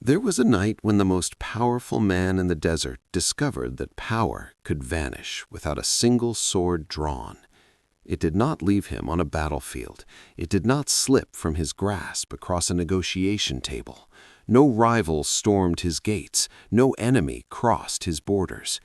There was a night when the most powerful man in the desert discovered that power could vanish without a single sword drawn. It did not leave him on a battlefield. It did not slip from his grasp across a negotiation table. No rival stormed his gates. No enemy crossed his borders.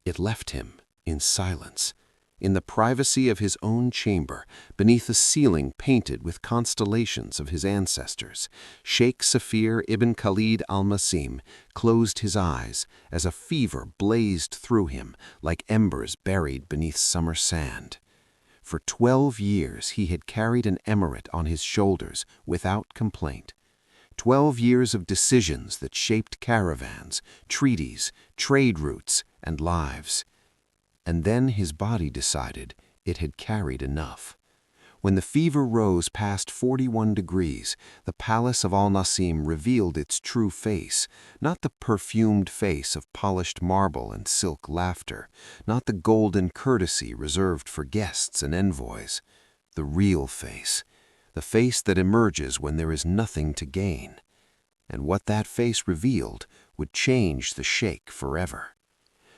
It left him in silence, in the privacy of his own chamber, beneath a ceiling painted with constellations of his ancestors. Sheikh Safir ibn Khalid al-Masim closed his eyes as a fever blazed through him like embers buried beneath summer sand. For 12 years he had carried an emirate on his shoulders without complaint. 12 years of decisions that shaped caravans, treaties, trade routes, and lives. And then his body decided it had carried enough. When the fever rose past 41 degrees, the palace of al-Nasim revealed its true face, not the perfumed face of polished marble and silk laughter, not the golden courtesy reserved for guests and envoys. The real face, the face that emerges when there is nothing to gain. And what that face revealed would change the Sheikh forever.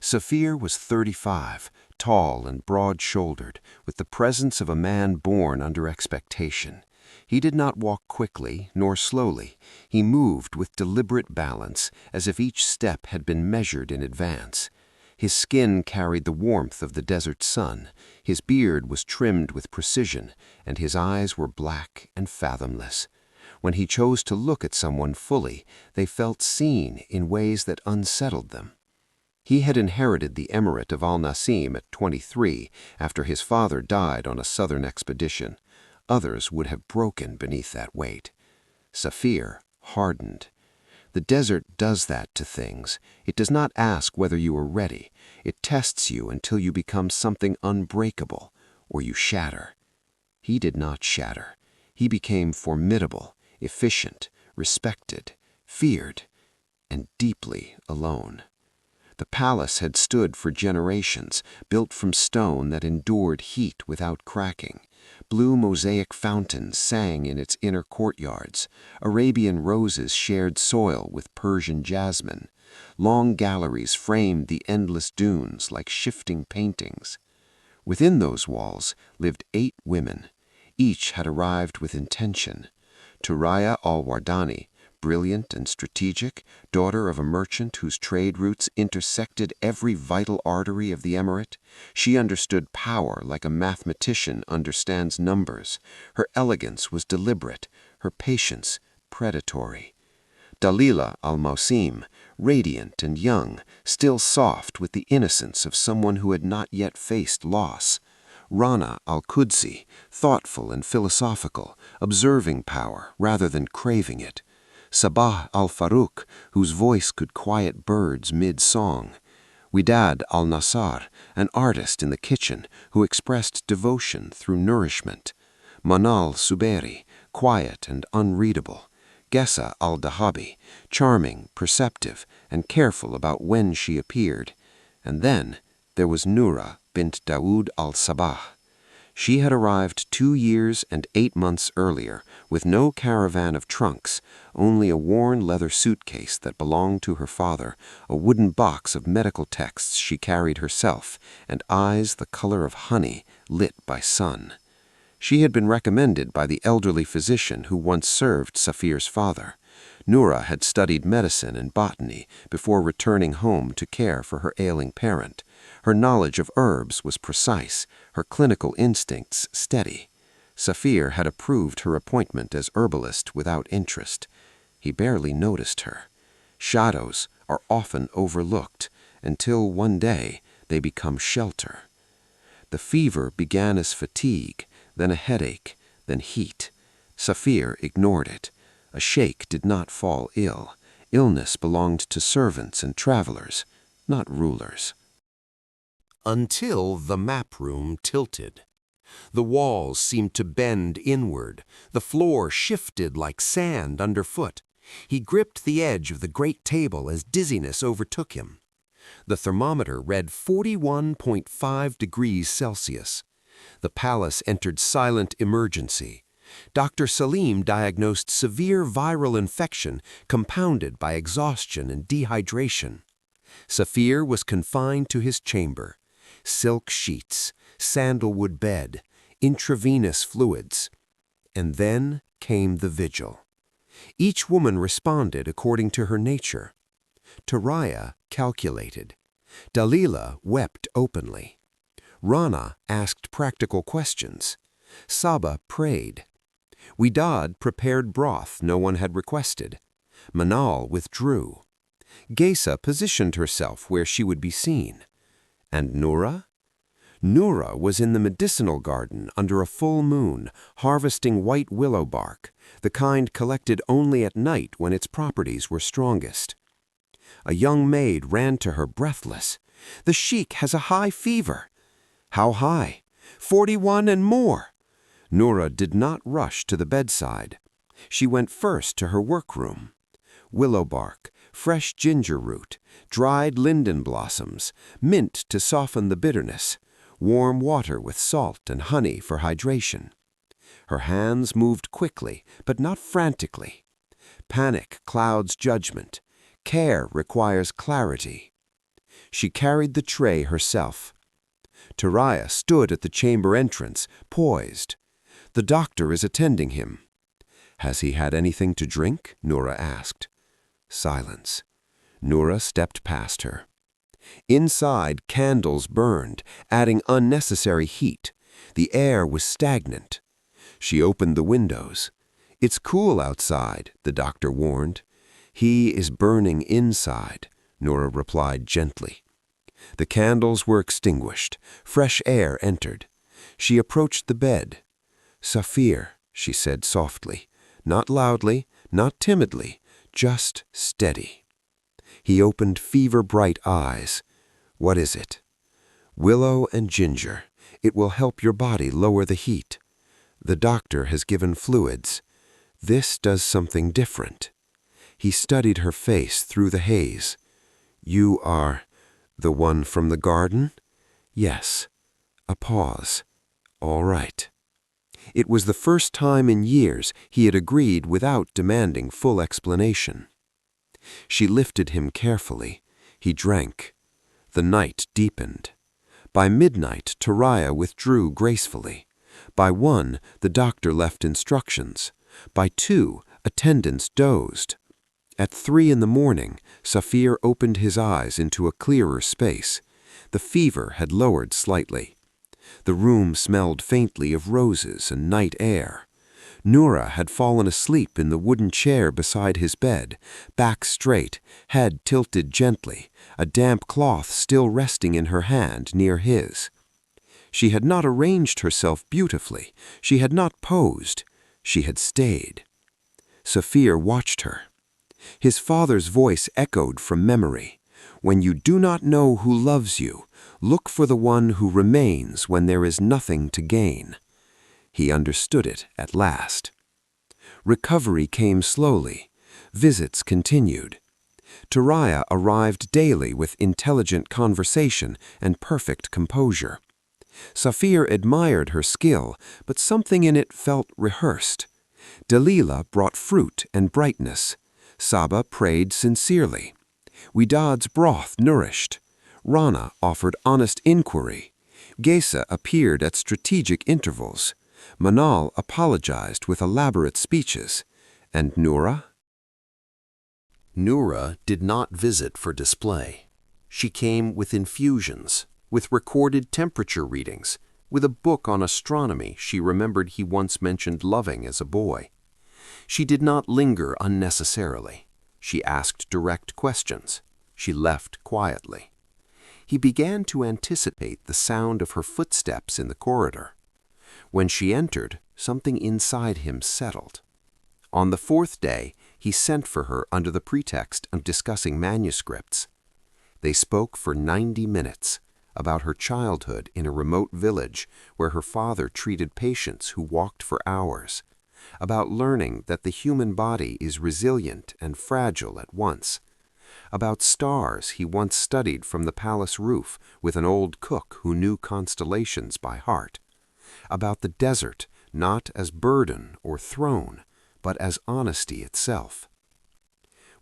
Safir was 35, tall and broad-shouldered, with the presence of a man born under expectation. He did not walk quickly nor slowly. He moved with deliberate balance, as if each step had been measured in advance. His skin carried the warmth of the desert sun, his beard was trimmed with precision, and his eyes were black and fathomless. When he chose to look at someone fully, they felt seen in ways that unsettled them. He had inherited the emirate of al-Nasim at 23 after his father died on a southern expedition. Others would have broken beneath that weight. Safir hardened. The desert does that to things. It does not ask whether you are ready. It tests you until you become something unbreakable, or you shatter. He did not shatter. He became formidable, efficient, respected, feared, and deeply alone. The palace had stood for generations, built from stone that endured heat without cracking. Blue mosaic fountains sang in its inner courtyards. Arabian roses shared soil with Persian jasmine. Long galleries framed the endless dunes like shifting paintings. Within those walls lived 8 women. Each had arrived with intention. Turaya al-Wardani, brilliant and strategic, daughter of a merchant whose trade routes intersected every vital artery of the emirate, she understood power like a mathematician understands numbers. Her elegance was deliberate, her patience predatory. Dalila al-Mausim, radiant and young, still soft with the innocence of someone who had not yet faced loss. Rana al-Qudsi, thoughtful and philosophical, observing power rather than craving it. Sabah al-Faruq, whose voice could quiet birds mid-song. Widad al-Nassar, an artist in the kitchen who expressed devotion through nourishment. Manal Suberi, quiet and unreadable. Gessa al-Dahabi, charming, perceptive, and careful about when she appeared. And then there was Nura bint Daoud al-Sabah. She had arrived 2 years and 8 months earlier, with no caravan of trunks, only a worn leather suitcase that belonged to her father, a wooden box of medical texts she carried herself, and eyes the color of honey lit by sun. She had been recommended by the elderly physician who once served Safir's father. Nura had studied medicine and botany before returning home to care for her ailing parent. Her knowledge of herbs was precise, her clinical instincts steady. Safir had approved her appointment as herbalist without interest. He barely noticed her. Shadows are often overlooked until one day they become shelter. The fever began as fatigue, then a headache, then heat. Safir ignored it. A sheikh did not fall ill. Illness belonged to servants and travelers, not rulers. Until the map room tilted. The walls seemed to bend inward. The floor shifted like sand underfoot. He gripped the edge of the great table as dizziness overtook him. The thermometer read 41.5 degrees Celsius. The palace entered silent emergency. Dr. Salim diagnosed severe viral infection compounded by exhaustion and dehydration. Safir was confined to his chamber. Silk sheets, sandalwood bed, intravenous fluids. And then came the vigil. Each woman responded according to her nature. Taraya calculated. Dalila wept openly. Rana asked practical questions. Saba prayed. Widad prepared broth no one had requested. Manal withdrew. Gesa positioned herself where she would be seen. And Noura? Noura was in the medicinal garden under a full moon, harvesting white willow bark, the kind collected only at night when its properties were strongest. A young maid ran to her breathless. "The Sheikh has a high fever." "How high?" 41 and more." Noura did not rush to the bedside. She went first to her workroom. Willow bark, fresh ginger root, dried linden blossoms, mint to soften the bitterness, warm water with salt and honey for hydration. Her hands moved quickly, but not frantically. Panic clouds judgment. Care requires clarity. She carried the tray herself. Taraya stood at the chamber entrance, poised. "The doctor is attending him." "Has he had anything to drink?" Noura asked. Silence. Noura stepped past her. Inside, candles burned, adding unnecessary heat. The air was stagnant. She opened the windows. "It's cool outside," the doctor warned. "He is burning inside," Noura replied gently. The candles were extinguished. Fresh air entered. She approached the bed. "Safir," she said softly, not loudly, not timidly, just steady. He opened fever-bright eyes. "What is it?" "Willow and ginger. It will help your body lower the heat. The doctor has given fluids. This does something different." He studied her face through the haze. "You are the one from the garden?" "Yes." A pause. "All right." It was the first time in years he had agreed without demanding full explanation. She lifted him carefully. He drank. The night deepened. By midnight, Taraya withdrew gracefully. By 1, the doctor left instructions. By 2, attendants dozed. At 3 in the morning, Safir opened his eyes into a clearer space. The fever had lowered slightly. The room smelled faintly of roses and night air. Noura had fallen asleep in the wooden chair beside his bed, back straight, head tilted gently, a damp cloth still resting in her hand near his. She had not arranged herself beautifully. She had not posed. She had stayed. Safir watched her. His father's voice echoed from memory. "When you do not know who loves you, look for the one who remains when there is nothing to gain." He understood it at last. Recovery came slowly. Visits continued. Taraya arrived daily with intelligent conversation and perfect composure. Safir admired her skill, but something in it felt rehearsed. Dalila brought fruit and brightness. Saba prayed sincerely. Widad's broth nourished. Rana offered honest inquiry. Gesa appeared at strategic intervals. Manal apologized with elaborate speeches. And Noura? Noura did not visit for display. She came with infusions, with recorded temperature readings, with a book on astronomy she remembered he once mentioned loving as a boy. She did not linger unnecessarily. She asked direct questions. She left quietly. He began to anticipate the sound of her footsteps in the corridor. When she entered, something inside him settled. On the 4th day, he sent for her under the pretext of discussing manuscripts. They spoke for 90 minutes about her childhood in a remote village where her father treated patients who walked for hours, about learning that the human body is resilient and fragile at once, about stars he once studied from the palace roof with an old cook who knew constellations by heart, about the desert not as burden or throne, but as honesty itself.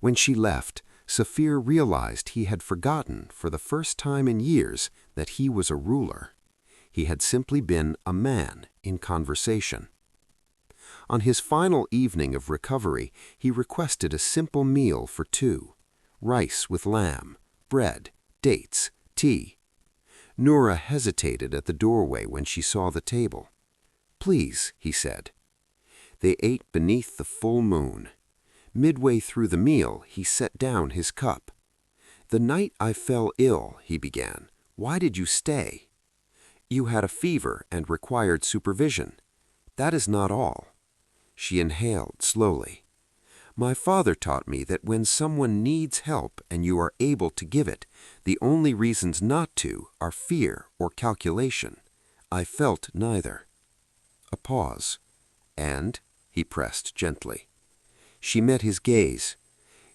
When she left, Saphir realized he had forgotten for the first time in years that he was a ruler. He had simply been a man in conversation. On his final evening of recovery, he requested a simple meal for two: rice with lamb, bread, dates, tea. Noura hesitated at the doorway when she saw the table. "Please," he said. They ate beneath the full moon. Midway through the meal, he set down his cup. "The night I fell ill," he began, "why did you stay?" "You had a fever and required supervision. That is not all." She inhaled slowly. "My father taught me that when someone needs help and you are able to give it, the only reasons not to are fear or calculation. I felt neither." A pause. "And?" he pressed gently. She met his gaze.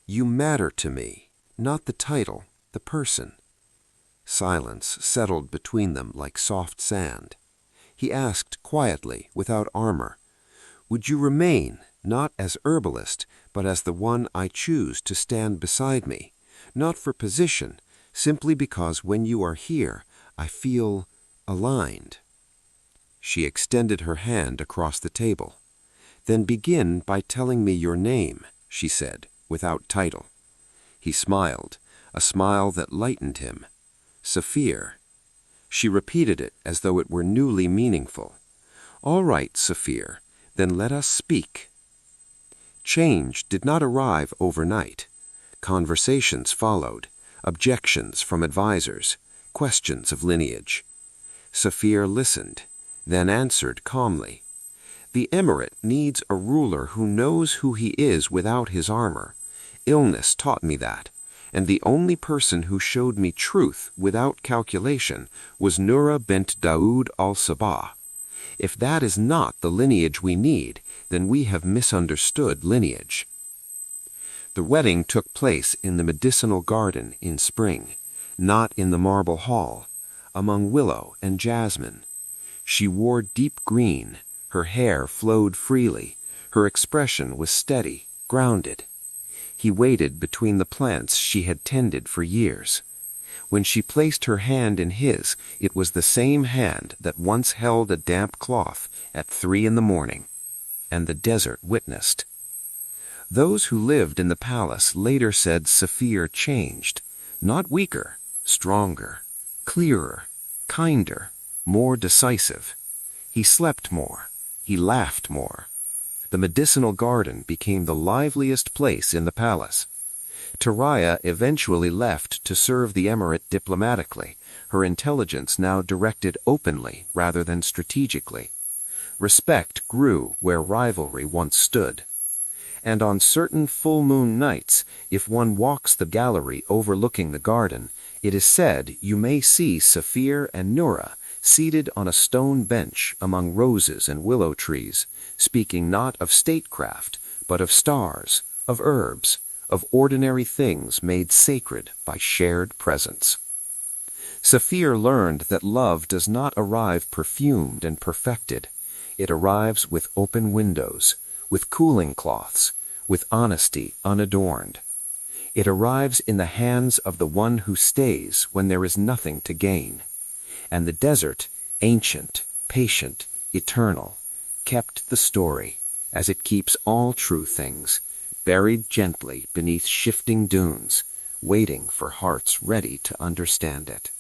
"You matter to me, not the title, the person." Silence settled between them like soft sand. He asked quietly, without armor, "Would you remain, not as herbalist, but as the one I choose to stand beside me, not for position, simply because when you are here, I feel aligned?" She extended her hand across the table. "Then begin by telling me your name," she said, without title. He smiled, a smile that lightened him. "Saphir." She repeated it as though it were newly meaningful. "All right, Saphir, then let us speak." Change did not arrive overnight. Conversations followed, objections from advisors, questions of lineage. Saphir listened, then answered calmly. "The emirate needs a ruler who knows who he is without his armor. Illness taught me that, and the only person who showed me truth without calculation was Noura bint Daoud al-Sabah. If that is not the lineage we need, then we have misunderstood lineage." The wedding took place in the medicinal garden in spring, not in the marble hall, among willow and jasmine. She wore deep green, her hair flowed freely, her expression was steady, grounded. He waited between the plants she had tended for years. When she placed her hand in his, it was the same hand that once held a damp cloth at 3 a.m, and the desert witnessed. Those who lived in the palace later said Saphir changed, not weaker, stronger, clearer, kinder, more decisive. He slept more, he laughed more. The medicinal garden became the liveliest place in the palace. Taraya eventually left to serve the emirate diplomatically, her intelligence now directed openly rather than strategically. Respect grew where rivalry once stood. And on certain full moon nights, if one walks the gallery overlooking the garden, it is said you may see Saphir and Noura seated on a stone bench among roses and willow trees, speaking not of statecraft, but of stars, of herbs, of ordinary things made sacred by shared presence. Saphir learned that love does not arrive perfumed and perfected. It arrives with open windows, with cooling cloths, with honesty unadorned. It arrives in the hands of the one who stays when there is nothing to gain. And the desert, ancient, patient, eternal, kept the story, as it keeps all true things, buried gently beneath shifting dunes, waiting for hearts ready to understand it.